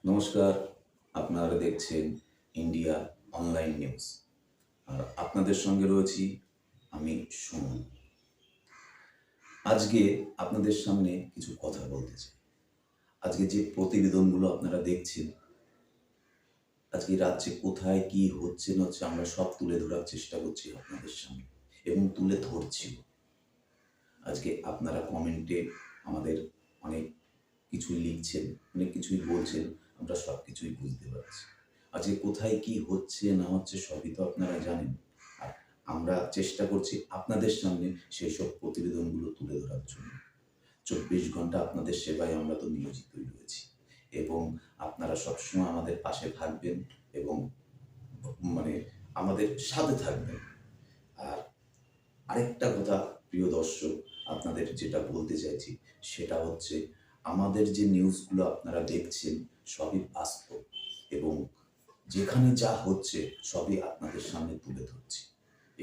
নমস্কার, আপনারা দেখছেন ইন্ডিয়া অনলাইন নিউজ। আর আপনাদের সঙ্গে রয়েছি আমি সুমন। আজকে আপনাদের সামনে কিছু কথা বলতে চাই। আজকে যে প্রতিবেদনগুলো আপনারা দেখছেন, আজকে রাজ্যে কোথায় কি হচ্ছে না হচ্ছে আমরা সব তুলে ধরার চেষ্টা করছি আপনাদের সামনে এবং তুলে ধরছিও। আজকে আপনারা কমেন্টে আমাদের অনেক কিছুই লিখছেন, অনেক কিছুই বলছেন, আমরা সব কিছুই বুঝতে পারছি। আজকে কোথায় কি হচ্ছে না হচ্ছে সবই তো আপনারা জানেন। আর আমরা চেষ্টা করছি আপনাদের সামনে সেই সব প্রতিবেদনগুলো তুলে ধরার জন্য। 24 ঘন্টা আপনাদের সেবায় আমরা তো নিয়োজিতই রয়েছি এবং আপনারা সবসময় আমাদের পাশে থাকবেন এবং আমাদের সাথে থাকবেন। আর আরেকটা কথা প্রিয় দর্শক, আপনাদের যেটা বলতে চাইছি সেটা হচ্ছে আমাদের যে নিউজগুলো আপনারা দেখছেন সবই বাস্তব এবং যেখানে যা হচ্ছে সবই আপনাদের সামনে তুলে ধরছি।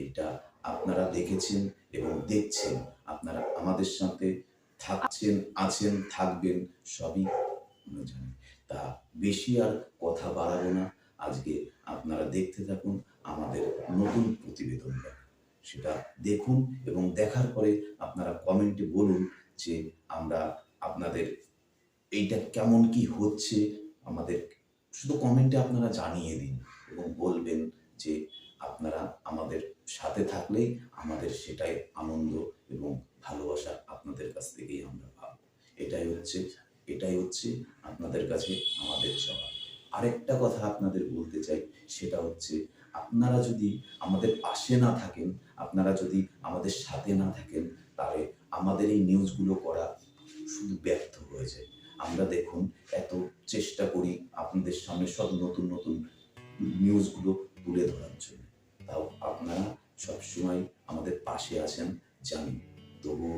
এটা আপনারা দেখেছেন এবং দেখছেন, আপনারা আমাদের সাথে থাকছেন, আছেন, থাকবেন, সবই আমরা জানি। তা বেশি আর কথা বাড়াবো না, আজকে আপনারা দেখতে থাকুন আমাদের নতুন প্রতিবেদনটা। সেটা দেখুন এবং দেখার পরে আপনারা কমেন্টে বলুন যে আমরা আপনাদের এইটা কেমন কি হচ্ছে, আমাদের শুধু কমেন্টে আপনারা জানিয়ে দিন এবং বলবেন যে আপনারা আমাদের সাথে থাকলেই আমাদের সেটাই আনন্দ এবং ভালোবাসা আপনাদের কাছ থেকেই আমরা পাবো। এটাই হচ্ছে আপনাদের কাছে আমাদের চাওয়া। আরেকটা কথা আপনাদের বলতে চাই, সেটা হচ্ছে আপনারা যদি আমাদের পাশে না থাকেন, আপনারা যদি আমাদের সাথে না থাকেন, তাহলে আমাদের এই নিউজগুলো করা শুধু ব্যর্থ হয়ে যায়। আমরা দেখুন এত চেষ্টা করি আপনাদের সামনে সব নতুন নতুন নিউজগুলো তুলে ধরার জন্য, তাও আপনারা সবসময় আমাদের পাশে আছেন জানি। তবু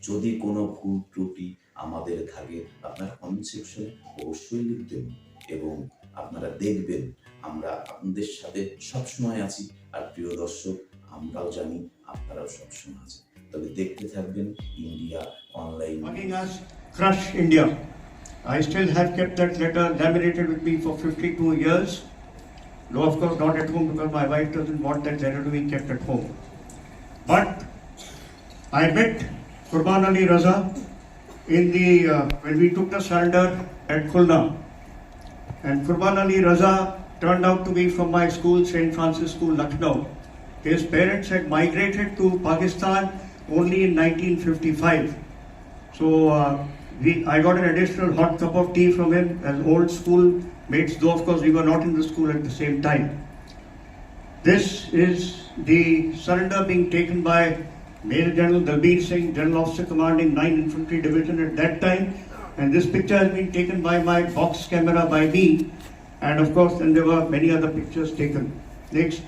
যদি কোনো ভুল ত্রুটি আমাদের থাকে আপনার কমেন্ট সেকশনে অবশ্যই লিখবেন এবং আপনারা দেখবেন আমরা আপনাদের সাথে সবসময় আছি। আর প্রিয় দর্শক, আমরাও জানি আপনারাও সবসময় আছেন। তবে দেখতে থাকবেন India online. Crush India. I still have kept that letter laminated with me for 52 years. Though of course not at home because my wife doesn't want that letter to be kept at home. But I met Qurban Ali Raza in the when we took the surrender at Khulna. And Qurban Ali Raza turned out to be from my school, St. Francis School, Lucknow. His parents had migrated to Pakistan only in 1955. So I got an additional hot cup of tea from him as old school mates, though of course we were not in the school at the same time. This is the surrender being taken by Major General Dalbir Singh, General Officer commanding 9th Infantry Division at that time. And this picture has been taken by my box camera by me. And of course then there were many other pictures taken. Next.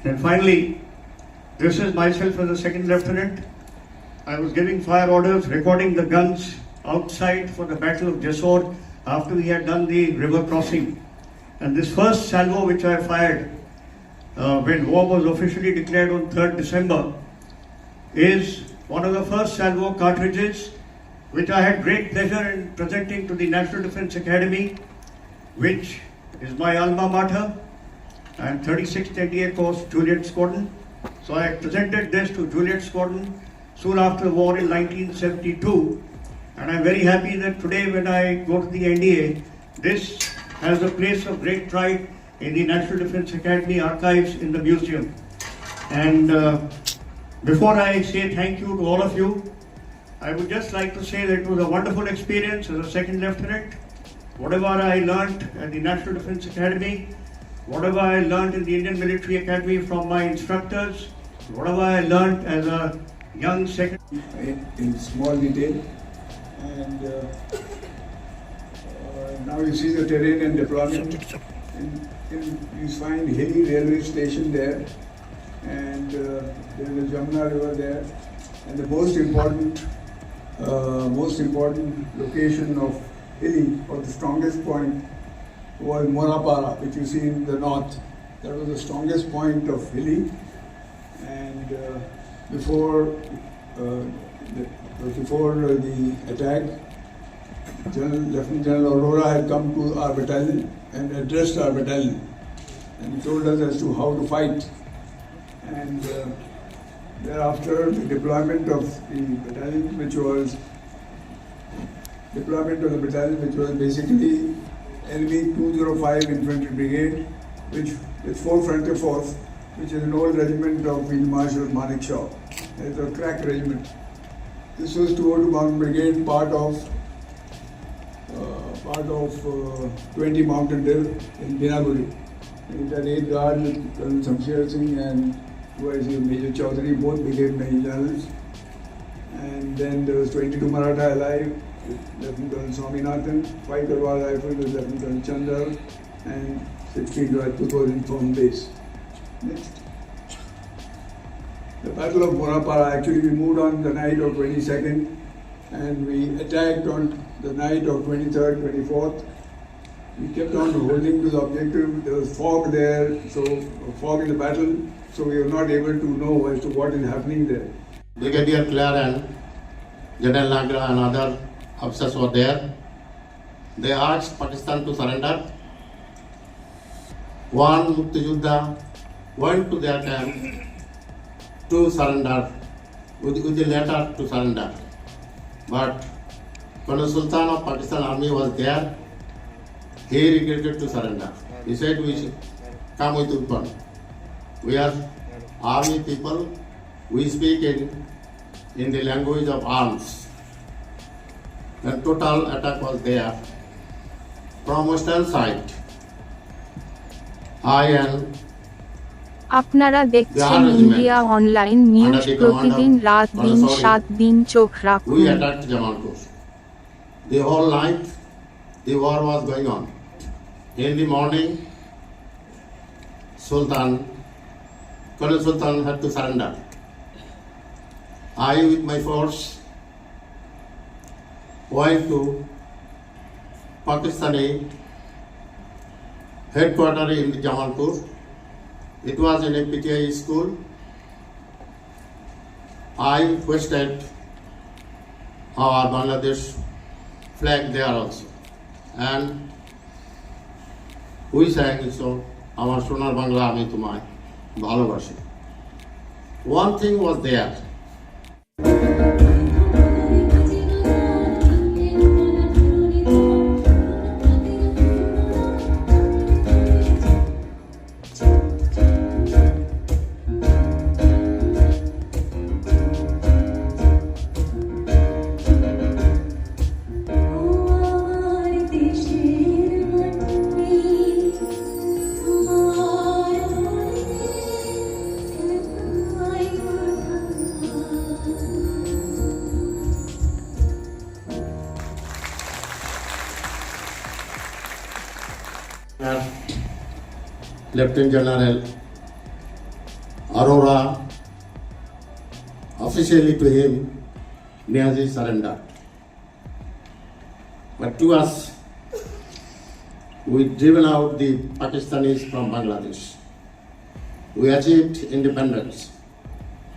And finally, this is myself as a second lieutenant. I was giving fire orders, recording the guns outside for the Battle of Jessore after we had done the river crossing. And this first salvo which I fired when war was officially declared on 3rd December is one of the first salvo cartridges which I had great pleasure in presenting to the National Defence Academy, which is my alma mater. I am 36th NDA course Juliet Squadron. So I presented this to Juliet Squadron soon after the war in 1972, and I'm very happy that today when I go to the NDA, this has a place of great pride in the National Defence Academy archives in the museum. And before I say thank you to all of you, I would just like to say that it was a wonderful experience as a second lieutenant. Whatever I learned at the National Defence Academy, whatever I learned in the Indian Military Academy from my instructors, whatever I learned as a young second in small detail, and now you see the terrain and deployment. You find hilly railway station there, and there is the Jamuna river there, and the most important location of hilly, or the strongest point, was Morapara, which you see in the north. That was the strongest point of hilly, and before the attack, Lieutenant General Aurora had come to our battalion and addressed our battalion, and he told us as to how to fight. And thereafter, the deployment of the battalion, which was basically enemy 205 Infantry Brigade, which with 4 Frontier Force, which is an old regiment of Field Marshal Manik Shaw. It's a crack regiment. This was 202 Mountain Brigade, part of 20 Mountain Drill in Binaguri. It had 8 guards with Colonel Shamsher Singh and Major Chaudhary, both brigade major generals. And then there was 22 Maratha alive with Lieutenant Colonel Swaminathan, 5 Garhwal Rifles with Lieutenant Colonel Chandar, and 16 Rajput was in firm base. Next. The Battle of Morapara, actually we moved on the night of 22nd and we attacked on the night of 23rd, 24th. We kept on holding to the objective. There was fog there, so fog in the battle, so we were not able to know as to what is happening there. Brigadier Clare and General Nagra and other officers were there. They asked Pakistan to surrender. One Muktijuddha went to their camp to surrender, with the letter to surrender. But Colonel Sultan of Pakistan Army was there. He regretted to surrender. He said, we should come with Utpan. We are army people. We speak in the language of arms. And total attack was there. From western side, I and আপনারা দেখছেন India online news প্রতিদিন রাত দিন 7 দিন চোখ রাখুন। we attacked Jamalpur. The whole night the war was going on. In the morning, Colonel Sultan had to surrender. I with my force went to Pakistani headquarters in Jamalpur. It was in a PTI school. I hoisted our Bangladesh flag there also. And we sang so, Amar Sonar Bangla Ami Tumai, Bhalobashi. One thing was there. Lieutenant General Aurora, officially to him, Niazi surrendered. But to us, we driven out the Pakistanis from Bangladesh. We achieved independence.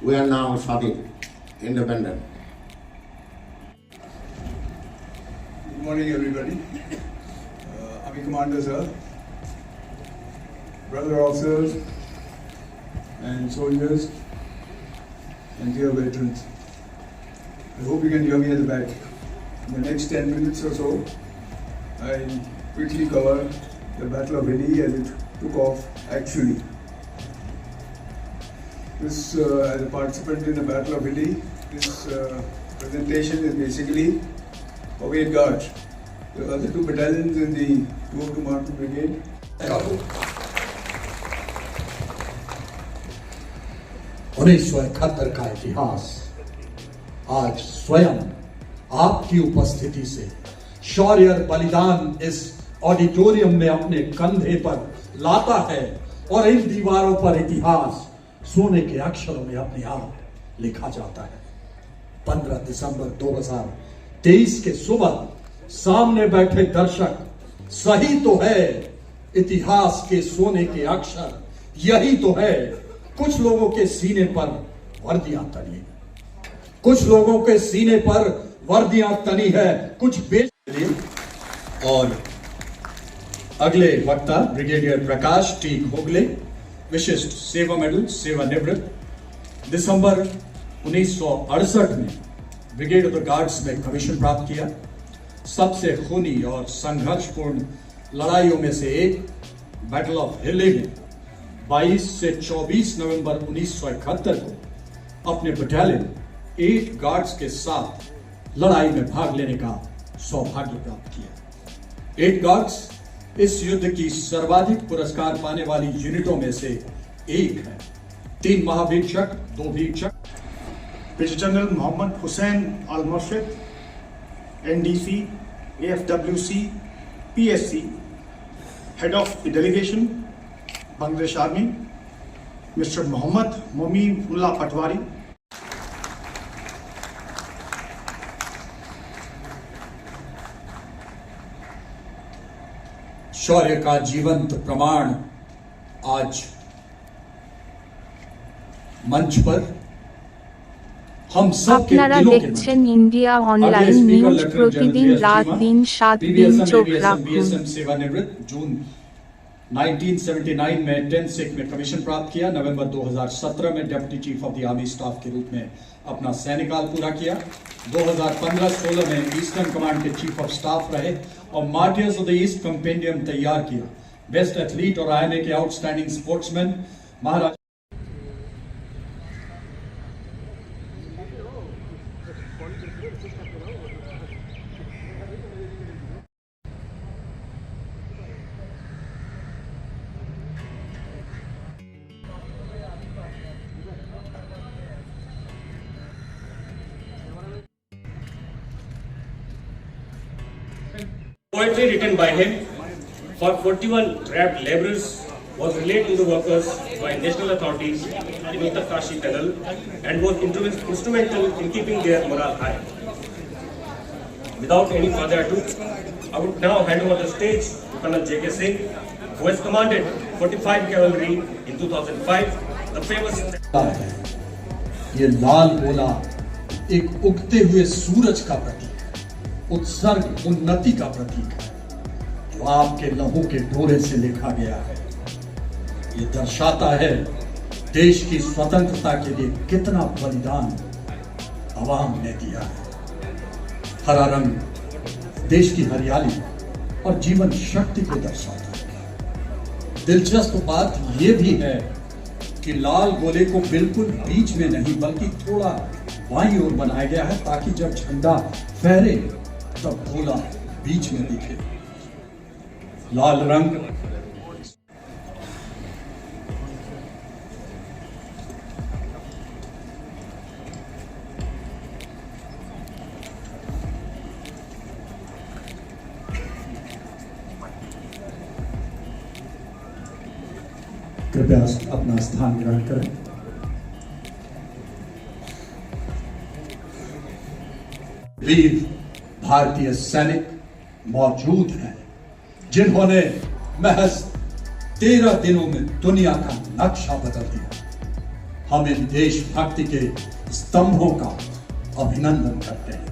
We are now Shadin, independent. Good morning, everybody. Army Commander, sir, brother officers, and soldiers, and dear veterans. I hope you can hear me at the back. In the next 10 minutes or so, I'll quickly cover the Battle of Hilli as it took off actually. This, as a participant in the Battle of Hilli, this presentation is basically for 8 guards. There are the 2 battalions in the 202 Mountain Brigade. 1971 का इतिहास आज स्वयं आपकी उपस्थिति से शौर्य और बलिदान इस ऑडिटोरियम में अपने कंधे पर लाता है और इन दीवारों पर इतिहास सोने के अक्षरों में अपने आप लिखा जाता है। 15 दिसंबर 2023 के सुबह सामने बैठे दर्शक, सही तो है इतिहास के सोने के अक्षर, यही तो है। कुछ लोगों के सीने पर वर्दियां तनी है, कुछ लोगों के सीने पर वर्दियां तनी है, कुछ बेच लिए और अगले वक्ता ब्रिगेडियर प्रकाश टी घोगले, विशिष्ट सेवा मेडल सेवानिवृत्त, दिसंबर 1968 में ब्रिगेड ऑफ द गार्ड्स में कमीशन प्राप्त किया। सबसे खूनी और संघर्षपूर्ण लड़ाइयों में से एक बैटल ऑफ हिली में 22 से 24 नवंबर 1971 को अपने बटालियन 8 गार्ड्स के साथ लड़ाई में भाग लेने का सौभाग्य प्राप्त किया। 8 गार्ड्स इस युद्ध की सर्वाधिक पुरस्कार पाने वाली यूनिटों में से एक है। 3 महावीक्षक, 2 वीक्षक, Major General Mohammad Hussain Al Murshid, NDC, AFWC, PSC, Head of the Delegation, Bangladesh Army, Mr. Mohammad Momeemullah Patwari, शौर्य का जीवंत प्रमाण आज मंच पर हम सब के আপনারা दिलों के দেখছেন ইন্ডিয়া অনলাইন নিউজ প্রতিদিন রাত দিন 7 দিন চোখ রাখুন। बीएसएम सेवानिवृत्त, जून 1979 में 10 सिख में कमीशन प्राप्त किया। नवंबर 2017 में deputy chief of the army staff के रूप में अपना सैन्यकाल पूरा किया। 2015-16 में ईस्टर्न कमांड के चीफ ऑफ स्टाफ रहे और martyrs of the east compendium तैयार किया। बेस्ट एथलीट और आईएमए के outstanding sportsman Maharaj Poetry written by him for 41 trapped laborers was relayed to the workers by national authorities in Uttarkashi Tunnel and was instrumental in keeping their morale high. Without any further ado, I would now hand over the stage to Colonel J.K. Singh, who has commanded 45 Cavalry in 2005, the famous... ये लाल गोला एक उगते हुए सूरज का प्रतीक, उत्सर्ग उन्नति का प्रतीक है जो आपके लहू के डोरे से लिखा गया है। ये दर्शाता है देश की स्वतंत्रता के लिए कितना बलिदान आवाम ने दिया है। हरा रंग देश की हरियाली और जीवन शक्ति को दर्शाता है। दिलचस्प बात यह भी है कि लाल गोले को बिल्कुल बीच में नहीं बल्कि थोड़ा बाईं ओर बनाया गया है ताकि जब झंडा फहरे तब गोला बीच में दिखे। लाल रंग कृपया अपना स्थान ग्रहण करें। वीर भारतीय सैनिक मौजूद हैं जिन्होंने महज 13 दिनों में दुनिया का नक्शा बदल दिया। हम इन देशभक्ति के स्तंभों का अभिनंदन करते हैं।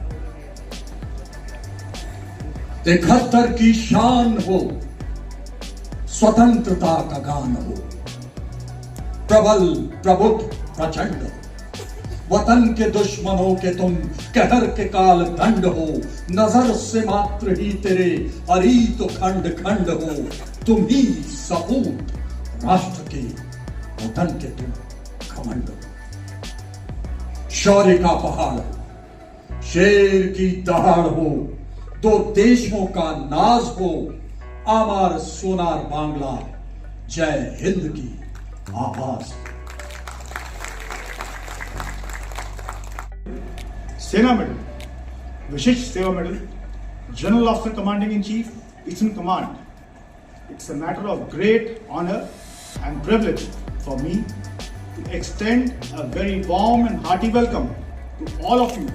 71 की शान हो, स्वतंत्रता का गान हो, प्रबल प्रबुद्ध प्रचंड, वतन के दुश्मनों के तुम कहर के काल दंड हो, नजर से मात्र ही तेरे हरी तो खंड खंड हो, तुम ही सपूत राष्ट्र के वतन के तुम घमंड हो। शौर्य का पहाड़, शेर की दहाड़ हो, दो देशों का नाज हो, आमार सोनार बांग्ला, जय हिंद की आवाज। Sena Medal, Vishish Seva Medal, General Officer Commanding in Chief, Eastern Command. It's a matter of great honor and privilege for me to extend a very warm and hearty welcome to all of you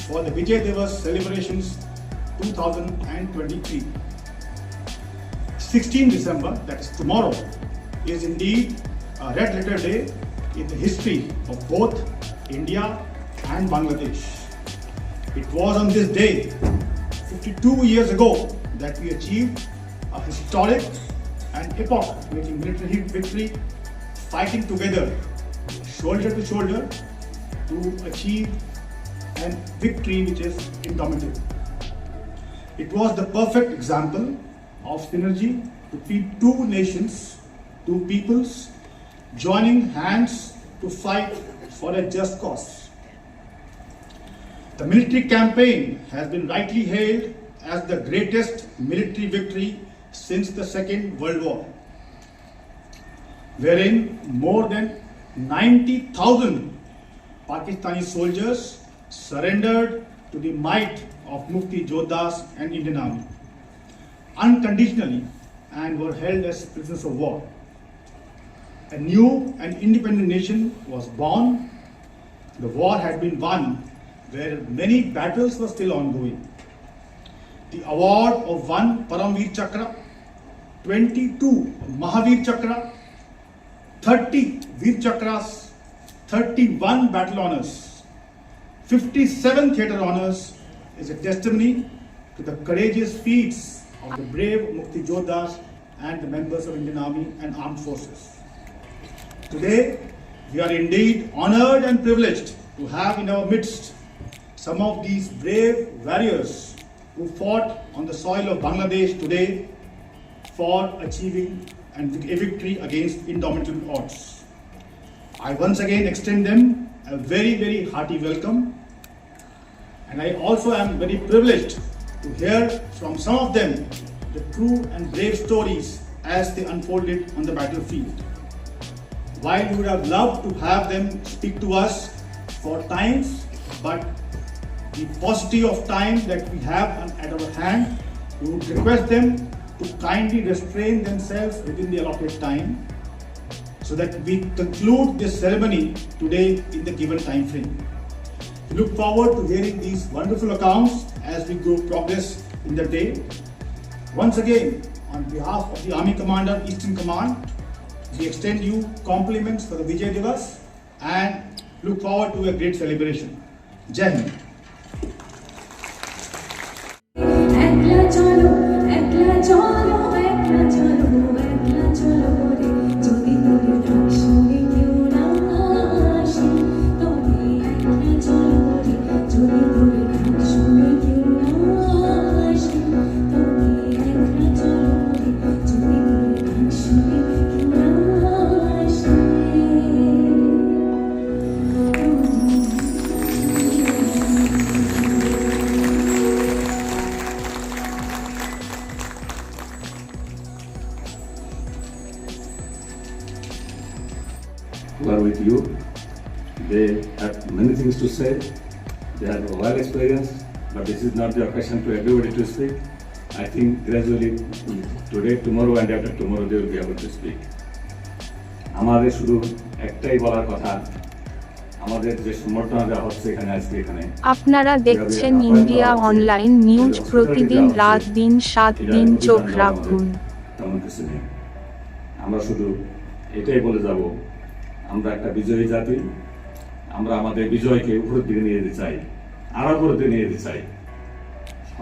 for the Vijay Diwas celebrations 2023. 16 December, that is tomorrow, is indeed a red letter day in the history of both India and Bangladesh. It was on this day, 52 years ago, that we achieved a historic and epoch-making military victory, fighting together, shoulder to shoulder, to achieve a victory which is indomitable. It was the perfect example of synergy between two nations, two peoples, joining hands to fight for a just cause. The military campaign has been rightly hailed as the greatest military victory since the Second World War, wherein more than 90,000 Pakistani soldiers surrendered to the might of Mufti Jodhas and Indian Army unconditionally and were held as prisoners of war. A new and independent nation was born. The war had been won where many battles were still ongoing. The award of one Paramveer Chakra, 22 Mahavir Chakra, 30 Veer Chakras, 31 battle honors, 57 theatre honors is a testimony to the courageous feats of the brave Mukti Jodhas and the members of Indian Army and Armed Forces. Today, we are indeed honored and privileged to have in our midst some of these brave warriors who fought on the soil of Bangladesh today for achieving a victory against indomitable odds. I once again extend them a very, very hearty welcome, and I also am very privileged to hear from some of them the true and brave stories as they unfolded on the battlefield. While we would have loved to have them speak to us for times, but the paucity of time that we have at our hand, we would request them to kindly restrain themselves within the allotted time so that we conclude this ceremony today in the given time frame. We look forward to hearing these wonderful accounts as we go progress in the day. Once again, on behalf of the Army Commander, Eastern Command, we extend you compliments for the Vijay Divas and look forward to a great celebration. Jai Hind. Who are with you. They have many things to say. They have a wide experience, but this is not the occasion to everybody to speak. I think gradually, today, tomorrow, and after tomorrow, they will be able to speak. আমাদের শুধু একটাই বলার কথা, আমাদের যে সমর্থন দেওয়া হচ্ছে এখানে আজকে এখানে। আপনারা দেখছেন ইন্ডিয়া অনলাইন নিউজ, প্রতিদিন রাত দিন 7 দিন চোখ রাখুন। তেমন কিছু নেই। আমরা শুধু এটাই বলে যাব, আমরা একটা বিজয়ী জাতি, আমরা আমাদের বিজয়কে উপরের দিকে নিয়ে যেতে চাই, আরো উপরের দিকে নিয়ে যেতে চাই।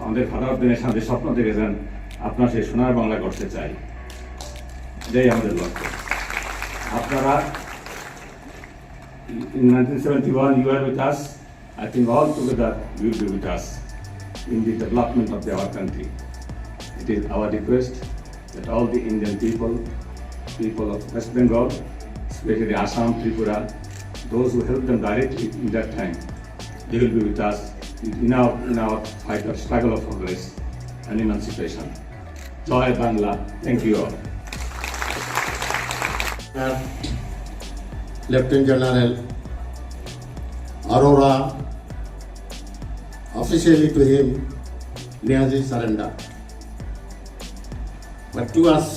আমাদের ফাদার দিনের সাথে স্বপ্ন দেখেছেন আপনার সেই সোনার বাংলা করতে চাই, এটাই আমাদের লক্ষ্য। আপনারা in 1971 you were with us. I think all together you will be with us in the development of our country. It is our request that all the Indian people of West Bengal, especially Assam, Tripura, those who helped them directly in that time, they will be with us in our fight of struggle of progress and emancipation. Joy Bangla. Thank you all. Lieutenant General Arora, officially to him, Niazi surrender. But to us,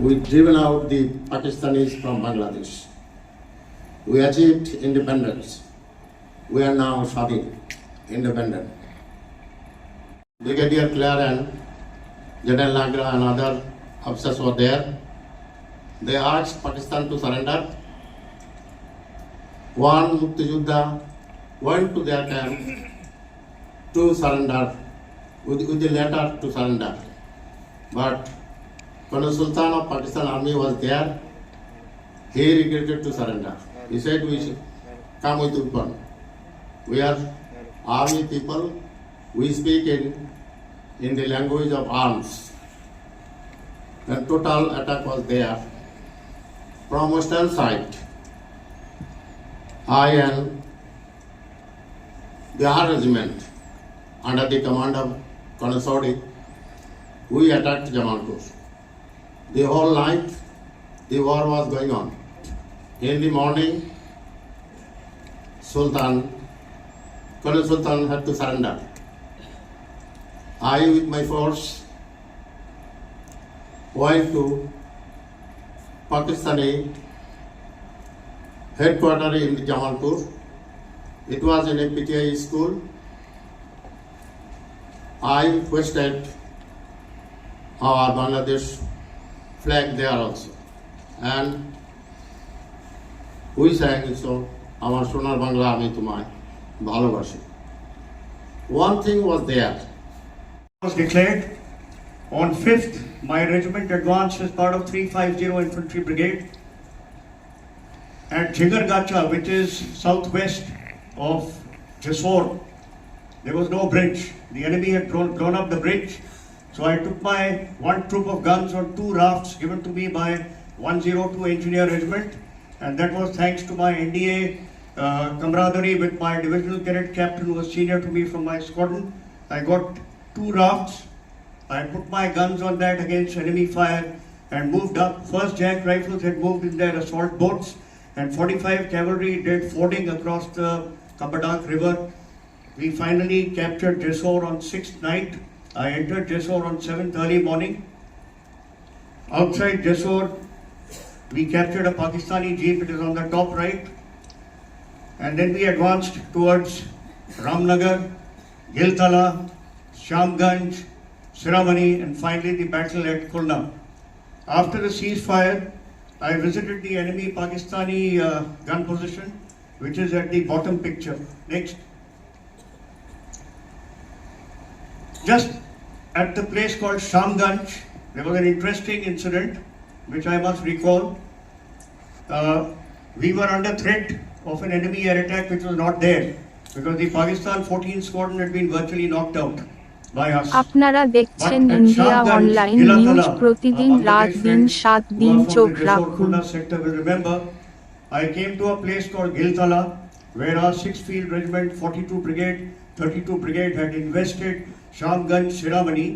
we driven out the Pakistanis from Bangladesh. We achieved independence. We are now Swabin, independent. Brigadier Clare and General Nagra and other officers were there. They asked Pakistan to surrender. One Mukti Jodha went to their camp to surrender with the letter to surrender. But Colonel Sultan of Pakistan Army was there. He regretted to surrender. He said, we should come with weapon. We are army people. We speak in the language of arms. And total attack was there. From western side, I and the R regiment under the command of Colonel Saudi, we attacked Jamalpur. The whole night, the war was going on. In the morning, Colonel Sultan had to surrender. I, with my force, went to Pakistani headquarters in Jamalpur. It was in a PTI school. I hoisted our Bangladesh flag there also. And we sang a song, Amar Sonar Bangla Ami Tumai Bhalobashi. One thing was there. Was declared. On 5th, my regiment advanced as part of 350 Infantry Brigade at Jigargacha, which is southwest of Jessore. There was no bridge. The enemy had blown up the bridge. So I took my one troop of guns on 2 rafts given to me by 102 Engineer Regiment, and that was thanks to my NDA camaraderie with my divisional cadet captain who was senior to me from my squadron. I got 2 rafts. I put my guns on that against enemy fire and moved up. First Jack Rifles had moved in their assault boats, and 45 cavalry did fording across the Kabadak River. We finally captured Jessore on 6th night. I entered Jessore on 7th early morning. Outside Jessore, we captured a Pakistani jeep, it is on the top right. And then we advanced towards Ramnagar, Giltala, Shamganj, Siramani, and finally the battle at Khulna. After the ceasefire, I visited the enemy Pakistani gun position, which is at the bottom picture. Next. Just at the place called Shamganj, there was an interesting incident, which I must recall. We were under threat of an enemy air attack which was not there, because the Pakistan 14th Squadron had been virtually knocked out by us. আপনারা দেখছেন India online news প্রতিদিন রাত দিন 7 দিন চোখ রাখুন। Sector will remember, I came to a place called Giltala, where our 6th Field Regiment, 42 Brigade, 32 Brigade had invested Shamganj, Siramani,